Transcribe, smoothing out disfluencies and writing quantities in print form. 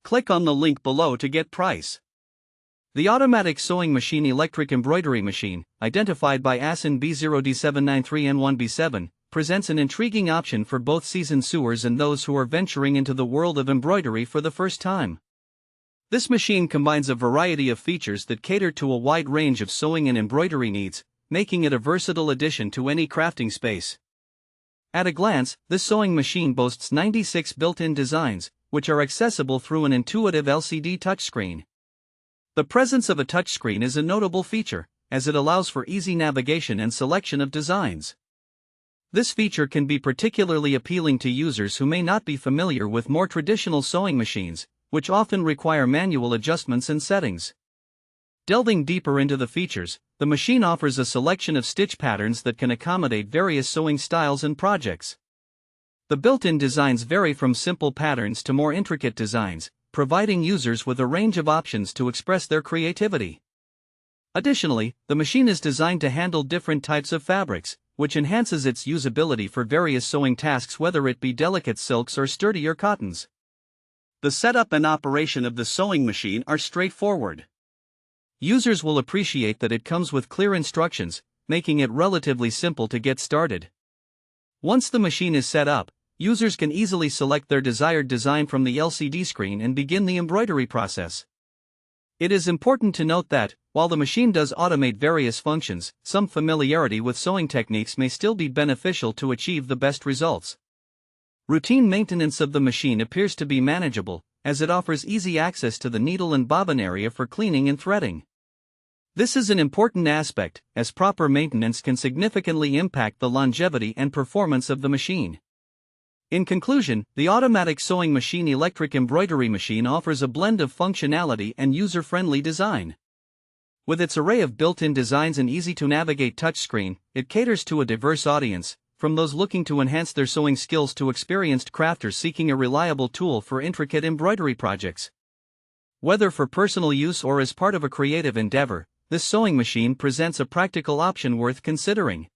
Click on the link below to get price. The automatic sewing machine electric embroidery machine, identified by ASIN B0D793N1B7, presents an intriguing option for both seasoned sewers and those who are venturing into the world of embroidery for the first time. This machine combines a variety of features that cater to a wide range of sewing and embroidery needs, making it a versatile addition to any crafting space. At a glance, this sewing machine boasts 96 built-in designs, which are accessible through an intuitive LCD touchscreen. The presence of a touchscreen is a notable feature, as it allows for easy navigation and selection of designs. This feature can be particularly appealing to users who may not be familiar with more traditional sewing machines, which often require manual adjustments and settings. Delving deeper into the features, the machine offers a selection of stitch patterns that can accommodate various sewing styles and projects. The built-in designs vary from simple patterns to more intricate designs, providing users with a range of options to express their creativity. Additionally, the machine is designed to handle different types of fabrics, which enhances its usability for various sewing tasks, whether it be delicate silks or sturdier cottons. The setup and operation of the sewing machine are straightforward. Users will appreciate that it comes with clear instructions, making it relatively simple to get started. Once the machine is set up, users can easily select their desired design from the LCD screen and begin the embroidery process. It is important to note that, while the machine does automate various functions, some familiarity with sewing techniques may still be beneficial to achieve the best results. Routine maintenance of the machine appears to be manageable, as it offers easy access to the needle and bobbin area for cleaning and threading. This is an important aspect, as proper maintenance can significantly impact the longevity and performance of the machine. In conclusion, the automatic sewing machine electric embroidery machine offers a blend of functionality and user-friendly design. With its array of built-in designs and easy-to-navigate touchscreen, it caters to a diverse audience, from those looking to enhance their sewing skills to experienced crafters seeking a reliable tool for intricate embroidery projects. Whether for personal use or as part of a creative endeavor, this sewing machine presents a practical option worth considering.